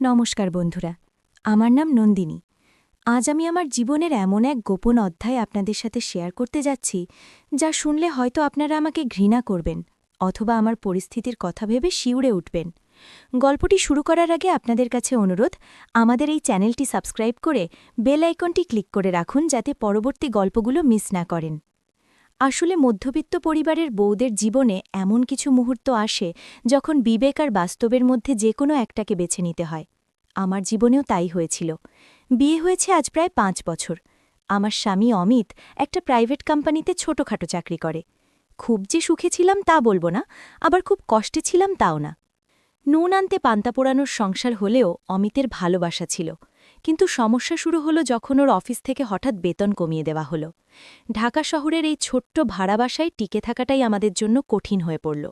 নমস্কার বন্ধুরা, আমার নাম নন্দিনী। আজ আমি আমার জীবনের এমন এক গোপন অধ্যায় আপনাদের সাথে শেয়ার করতে যাচ্ছি, যা শুনলে হয়তো আপনারা আমাকে ঘৃণা করবেন অথবা আমার পরিস্থিতির কথা ভেবে শিউরে উঠবেন। গল্পটি শুরু করার আগে আপনাদের কাছে অনুরোধ, আমাদের এই চ্যানেলটি সাবস্ক্রাইব করে বেল আইকনটি ক্লিক করে রাখুন, যাতে পরবর্তী গল্পগুলো মিস না করেন। আসলে মধ্যবিত্ত পরিবারের বউদের জীবনে এমন কিছু মুহূর্ত আসে যখন বিবেক আর বাস্তবের মধ্যে যে কোনো একটাকে বেছে নিতে হয়। আমার জীবনেও তাই হয়েছিল। বিয়ে হয়েছে আজ প্রায় ৫ বছর। আমার স্বামী অমিত একটা প্রাইভেট কোম্পানিতে ছোটখাটো চাকরি করে। খুব যে সুখে ছিলাম তা বলবো না, আবার খুব কষ্টে ছিলাম তাও না। নুন আনতে পান্তা পোড়ানোর সংসার হলেও অমিতের ভালোবাসা ছিল, কিন্তু সমস্যা শুরু হলো যখন ওর অফিস থেকে হঠাৎ বেতন কমিয়ে দেওয়া হলো। ঢাকা শহরের এই ছোট্ট ভাড়া বাসায় টিকে থাকাটাই আমাদের জন্য কঠিন হয়ে পড়ল।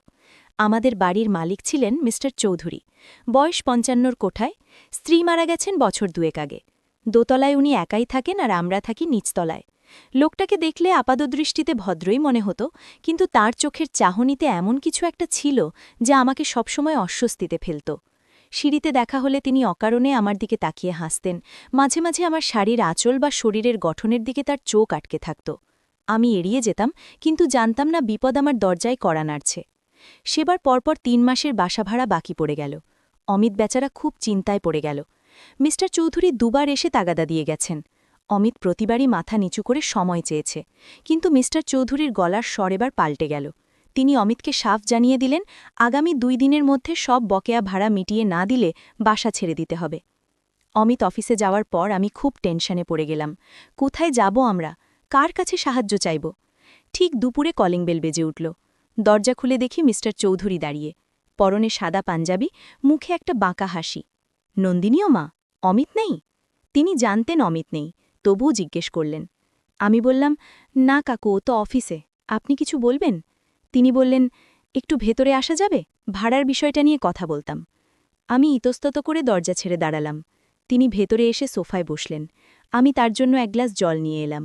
আমাদের বাড়ির মালিক ছিলেন মিস্টার চৌধুরী, বয়স ৫৫ কোঠায়। স্ত্রী মারা গেছেন বছর দুয়েক আগে। দোতলায় উনি একাই থাকেন আর আমরা থাকি নিচতলায়। লোকটাকে দেখলে আপাতদৃষ্টিতে ভদ্রই মনে হতো, কিন্তু তার চোখের চাহনিতে এমন কিছু একটা ছিল যা আমাকে সবসময় অস্বস্তিতে ফেলত। সিঁড়িতে দেখা হলে তিনি অকারণে আমার দিকে তাকিয়ে হাসতেন। মাঝে মাঝে আমার শাড়ির আঁচল বা শরীরের গঠনের দিকে তার চোখ আটকে থাকত। আমি এড়িয়ে যেতাম, কিন্তু জানতাম না বিপদ আমার দরজায় কড়া নাড়ছে। সেবার পরপর ৩ মাসের বাসা ভাড়া বাকি পড়ে গেল। অমিত বেচারা খুব চিন্তায় পড়ে গেল। মিস্টার চৌধুরী দুবার এসে তাগাদা দিয়ে গেছেন। অমিত প্রতিবারই মাথা নিচু করে সময় চেয়েছে, কিন্তু মিস্টার চৌধুরীর গলার স্বর এবার পাল্টে গেল। তিনি অমিতকে সাফ জানিয়ে দিলেন, আগামী ২ দিনের মধ্যে সব বকেয়া ভাড়া মিটিয়ে না দিলে বাসা ছেড়ে দিতে হবে। অমিত অফিসে যাওয়ার পর আমি খুব টেনশনে পড়ে গেলাম। কোথায় যাব আমরা? কার কাছে সাহায্য চাইব? ঠিক দুপুরে কলিং বেল বেজে উঠল। দরজা খুলে দেখি মিস্টার চৌধুরী দাঁড়িয়ে, পরনে সাদা পাঞ্জাবি, মুখে একটা বাঁকা হাসি। নন্দিনীও মা, অমিত নেই? তিনি জানতেন অমিত নেই, তবুও জিজ্ঞেস করলেন। আমি বললাম, না কাকু, ও তো অফিসে। আপনি কিছু বলবেন? তিনি বললেন, একটু ভেতরে আসা যাবে? ভাড়ার বিষয়টা নিয়ে কথা বলতাম। আমি ইতস্তত করে দরজা ছেড়ে দাঁড়ালাম। তিনি ভেতরে এসে সোফায় বসলেন। আমি তার জন্য এক গ্লাস জল নিয়ে এলাম।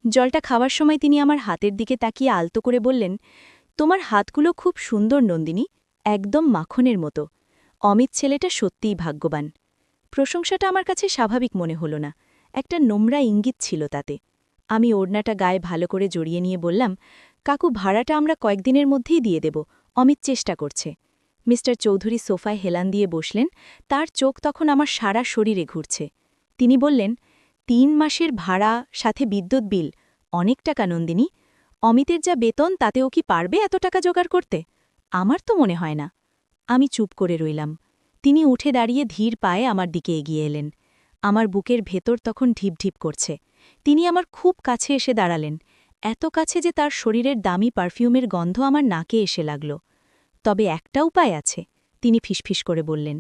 জলটা খাওয়ার সময় তিনি আমার হাতের দিকে তাকিয়ে আলতো করে বললেন, তোমার হাতগুলো খুব সুন্দর নন্দিনী, একদম মাখনের মতো। অমিত ছেলেটা সত্যিই ভাগ্যবান। প্রশংসাটা আমার কাছে স্বাভাবিক মনে হল না, একটা নোংরা ইঙ্গিত ছিল তাতে। আমি ওড়নাটা গায়ে ভালো করে জড়িয়ে নিয়ে বললাম, কাকু, ভাড়াটা আমরা কয়েকদিনের মধ্যেই দিয়ে দেব, অমিত চেষ্টা করছে। মিস্টার চৌধুরী সোফায় হেলান দিয়ে বসলেন, তার চোখ তখন আমার সারা শরীরে ঘুরছে। তিনি বললেন, ৩ মাসের ভাড়া সাথে বিদ্যুৎ বিল, অনেক টাকা নন্দিনী। অমিতের যা বেতন তাতে ও কি পারবে এত টাকা জোগাড় করতে? আমার তো মনে হয় না। আমি চুপ করে রইলাম। তিনি উঠে দাঁড়িয়ে ধীর পায়ে আমার দিকে এগিয়ে এলেন। আমার বুকের ভেতর তখন ঢিপঢিপ করছে। তিনি আমার খুব কাছে এসে দাঁড়ালেন, এত কাছে যে তার শরীরের দামি পারফিউমের গন্ধ আমার নাকে এসে লাগল। তবে একটা উপায় আছে, তিনি ফিসফিস করে বললেন।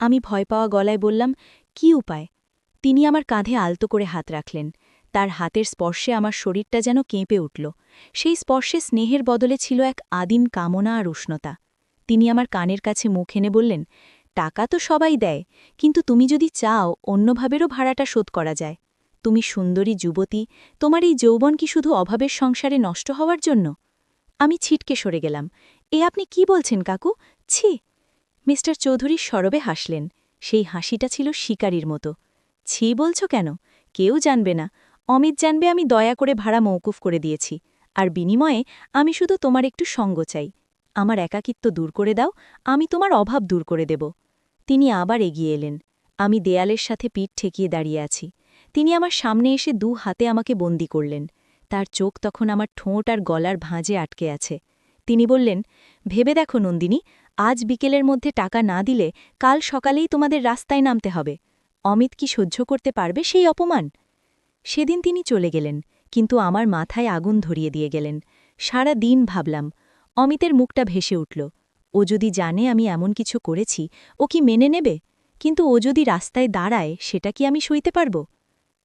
আমি ভয় পাওয়া গলায় বললাম, কি উপায়? তিনি আমার কাঁধে আলতো করে হাত রাখলেন। তার হাতের স্পর্শে আমার শরীরটা যেন কেঁপে উঠল। সেই স্পর্শে স্নেহের বদলে ছিল এক আদিম কামনা আর উষ্ণতা। তিনি আমার কানের কাছে মুখ এনে বললেন, টাকা তো সবাই দেয়, কিন্তু তুমি যদি চাও অন্যভাবেরও ভাড়াটা শোধ করা যায়। তুমি সুন্দরী যুবতী, তোমার এই যৌবন কি শুধু অভাবের সংসারে নষ্ট হওয়ার জন্য? আমি ছিটকে সরে গেলাম। এ আপনি কি বলছেন কাকু? ছি! মিস্টার চৌধুরী সরবে হাসলেন। সেই হাসিটা ছিল শিকারীর মতো। ছি বলছ কেন? কেউ জানবে না। অমিত জানবে আমি দয়া করে ভাড়া মওকুফ করে দিয়েছি, আর বিনিময়ে আমি শুধু তোমার একটু সঙ্গ চাই। আমার একাকিত্ব দূর করে দাও, আমি তোমার অভাব দূর করে দেব। তিনি আবার এগিয়ে এলেন। আমি দেয়ালের সাথে পিঠ ঠেকিয়ে দাঁড়িয়ে আছি। তিনি আমার সামনে এসে ২ হাতে আমাকে বন্দি করলেন। তার চোখ তখন আমার ঠোঁট আর গলার ভাঁজে আটকে আছে। তিনি বললেন, ভেবে দেখো নন্দিনী, আজ বিকেলের মধ্যে টাকা না দিলে কাল সকালেই তোমাদের রাস্তায় নামতে হবে। অমিত কি সহ্য করতে পারবে সেই অপমান? সেদিন তিনি চলে গেলেন, কিন্তু আমার মাথায় আগুন ধরিয়ে দিয়ে গেলেন। সারা দিন ভাবলাম, অমিতের মুখটা ভেসে উঠল। ও যদি জানে আমি এমন কিছু করেছি, ও কি মেনে নেবে? কিন্তু ও যদি রাস্তায় দাঁড়ায়, সেটা কি আমি সইতে পারব?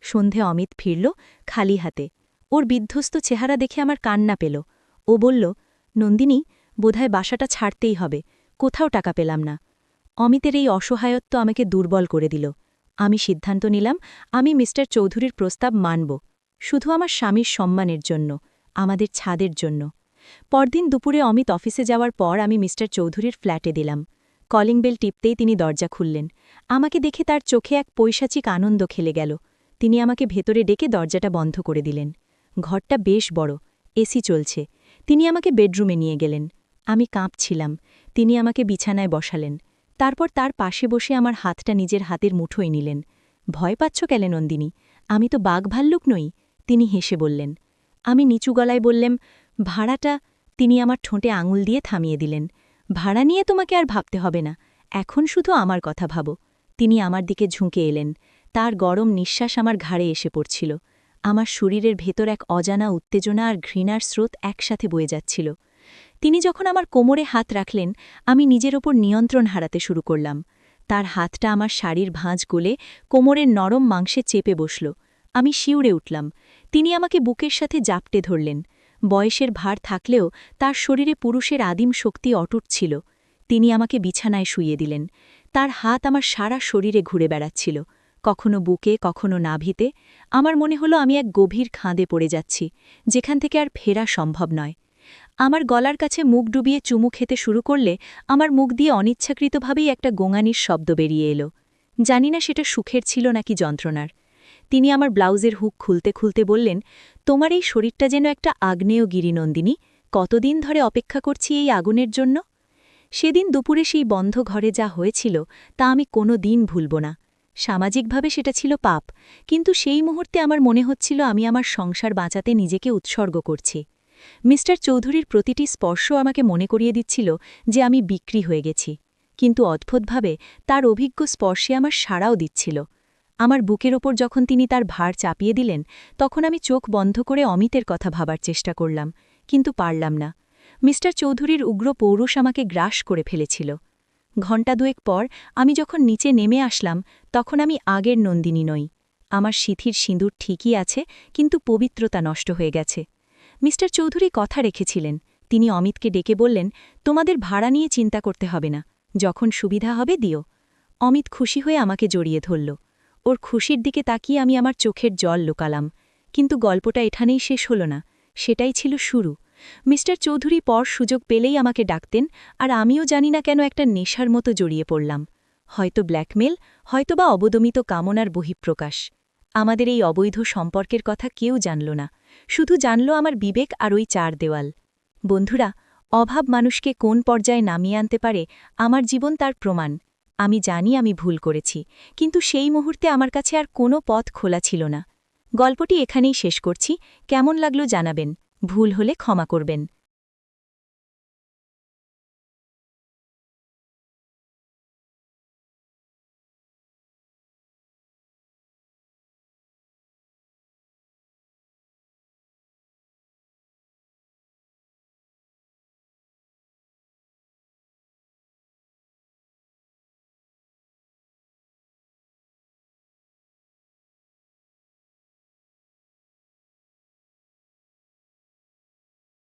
সন্ধে অমিত ফিরল, খালি হাতে। ওর বিধ্বস্ত চেহারা দেখে আমার কান্না পেল। ও বলল, নন্দিনী, বোধহয় বাসাটা ছাড়তেই হবে, কোথাও টাকা পেলাম না। অমিতের এই অসহায়ত্ব আমাকে দুর্বল করে দিল। আমি সিদ্ধান্ত নিলাম, আমি মিস্টার চৌধুরীর প্রস্তাব মানব, শুধু আমার স্বামীর সম্মানের জন্য, আমাদের ছাদের জন্য। পরদিন দুপুরে অমিত অফিসে যাওয়ার পর আমি মিস্টার চৌধুরীর ফ্ল্যাটে দিলাম। কলিং বেল টিপতেই তিনি দরজা খুললেন। আমাকে দেখে তার চোখে এক পৈশাচিক আনন্দ খেলে গেল। তিনি আমাকে ভেতরে ডেকে দরজাটা বন্ধ করে দিলেন। ঘরটা বেশ বড়, এসি চলছে। তিনি আমাকে বেডরুমে নিয়ে গেলেন। আমি কাঁপছিলাম। তিনি আমাকে বিছানায় বসালেন। তারপর তার পাশে বসে আমার হাতটা নিজের হাতের মুঠোয় নিলেন। ভয় পাচ্ছ কেন নন্দিনী? আমি তো বাঘ ভাল্লুক নই। তিনি হেসে বললেন। আমি নিচু গলায় বললাম, ভাড়াটা। তিনি আমার ঠোঁটে আঙুল দিয়ে থামিয়ে দিলেন। ভাড়া নিয়ে তোমাকে আর ভাবতে হবে না, এখন শুধু আমার কথা ভাবো। তিনি আমার দিকে ঝুঁকে এলেন। তার গরম নিঃশ্বাস আমার ঘাড়ে এসে পড়ছিল। আমার শরীরের ভেতর এক অজানা উত্তেজনা আর ঘৃণার স্রোত একসাথে বয়ে যাচ্ছিল। তিনি যখন আমার কোমরে হাত রাখলেন, আমি নিজের ওপর নিয়ন্ত্রণ হারাতে শুরু করলাম। তার হাতটা আমার শাড়ির ভাঁজ গলে কোমরের নরম মাংসে চেপে বসল। আমি শিউরে উঠলাম। তিনি আমাকে বুকের সাথে জাপটে ধরলেন। বয়সের ভার থাকলেও তার শরীরে পুরুষের আদিম শক্তি অটুট ছিল। তিনি আমাকে বিছানায় শুইয়ে দিলেন। তার হাত আমার সারা শরীরে ঘুরে বেড়াচ্ছিল, কখনো বুকে, কখনো নাভিতে। আমার মনে হলো আমি এক গভীর খাঁদে পড়ে যাচ্ছি, যেখান থেকে আর ফেরা সম্ভব নয়। আমার গলার কাছে মুখ ডুবিয়ে চুমু খেতে শুরু করলে আমার মুখ দিয়ে অনিচ্ছাকৃতভাবেই একটা গোঙানির শব্দ বেরিয়ে এলো। জানি না সেটা সুখের ছিল নাকি যন্ত্রণার। তিনি আমার ব্লাউজের হুক খুলতে খুলতে বললেন, তোমার এই শরীরটা যেন একটা আগ্নেয়গিরি নন্দিনী। কতদিন ধরে অপেক্ষা করছি এই আগুনের জন্য। সেদিন দুপুরে সেই বন্ধ ঘরে যা হয়েছিল তা আমি কোনো দিন ভুলব না। সামাজিকভাবে সেটা ছিল পাপ, কিন্তু সেই মুহূর্তে আমার মনে হচ্ছিল আমি আমার সংসার বাঁচাতে নিজেকে উৎসর্গ করছি। মিস্টার চৌধুরীর প্রতিটি স্পর্শ আমাকে মনে করিয়ে দিচ্ছিল যে আমি বিক্রি হয়ে গেছি, কিন্তু অদ্ভুতভাবে তার অভিজ্ঞ স্পর্শে আমার সাড়াও দিচ্ছিল। আমার বুকের ওপর যখন তিনি তার ভার চাপিয়ে দিলেন, তখন আমি চোখ বন্ধ করে অমিতের কথা ভাবার চেষ্টা করলাম, কিন্তু পারলাম না। মিস্টার চৌধুরীর উগ্র পৌরুষ আমাকে গ্রাস করে ফেলেছিল। ঘণ্টা দুয়েক পর আমি যখন নিচে নেমে আসলাম, তখন আমি আগের নন্দিনী নই। আমার সিঁথির সিঁদুর ঠিকই আছে, কিন্তু পবিত্রতা নষ্ট হয়ে গেছে। মিস্টার চৌধুরী কথা রেখেছিলেন। তিনি অমিতকে ডেকে বললেন, তোমাদের ভাড়া নিয়ে চিন্তা করতে হবে না, যখন সুবিধা হবে দিও। অমিত খুশি হয়ে আমাকে জড়িয়ে ধরল। ওর খুশির দিকে তাকিয়ে আমি আমার চোখের জল লুকালাম। কিন্তু গল্পটা এখানেই শেষ হল না, সেটাই ছিল শুরু। মিস্টার চৌধুরী পর সুযোগ পেলেই আমাকে ডাকতেন, আর আমিও জানি না কেন একটা নেশার মতো জড়িয়ে পড়লাম। হয়তো ব্ল্যাকমেল, হয়তোবা অবদমিত কামনার বহিঃপ্রকাশ। আমাদের এই অবৈধ সম্পর্কের কথা কেউ জানল না, শুধু জানল আমার বিবেক আর ওই চার দেওয়াল। বন্ধুরা, অভাব মানুষকে কোন পর্যায়ে নামিয়ে আনতে পারে, আমার জীবন তার প্রমাণ। আমি জানি আমি ভুল করেছি, কিন্তু সেই মুহূর্তে আমার কাছে আর কোনো পথ খোলা ছিল না। গল্পটি এখানেই শেষ করছি। কেমন লাগলো জানাবেন, ভুল হলে ক্ষমা করবেন।